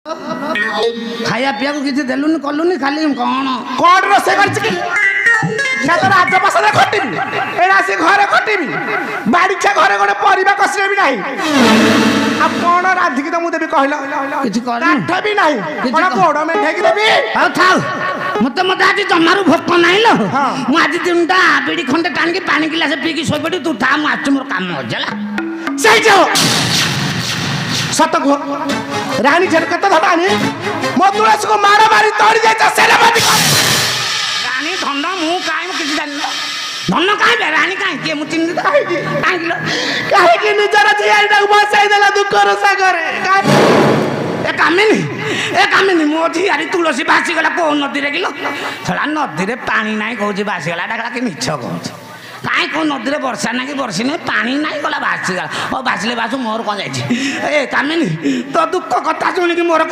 खाया पिया को किसी देलुनी कलुनी खाली कौन कौन रोसे कर चिकी क्या तो रात पास ना खटिबी एड़ा से घरे खटिबी बाड़ी छे घरे गोटे परिबा कसरे भी नहीं अब कौन राधिकी तो मु देबी कहलो किछि कर काठ भी नहीं कोन बोड़ में ढेकी देबी आउ थाउ मते मते आज जमारू भोक नाही लो मु आज दिनटा बीड़ी खंडे टाणी के पानी गिलास पी की सोपडी तू था मु आज मोर काम हो जाला सही जाओ सत को रानी झटका तो धरानी मो तुलसी को मारा मारी तोड़ दे तो सेनापति रानी धन मु काई मु किछि जानि धन काई बे रानी काई के मु चिन्ह काई किलो काहे कि निजर जियाटा को बसाई देला दुख रो सागरे ए कामिनी मो झियारी तुलसी भासी गला को नदी रे किलो छला नदी रे पानी नाही कहूची भासी गला डाकला कि मिछ कहूची काई को नदी रे वर्षा ना कि वर्षी नहीं पानी नहीं गला भासी गला ओ भासले भासु मोर कोन जाई ए कामिनी तो दुख कथा सुनी कि मोर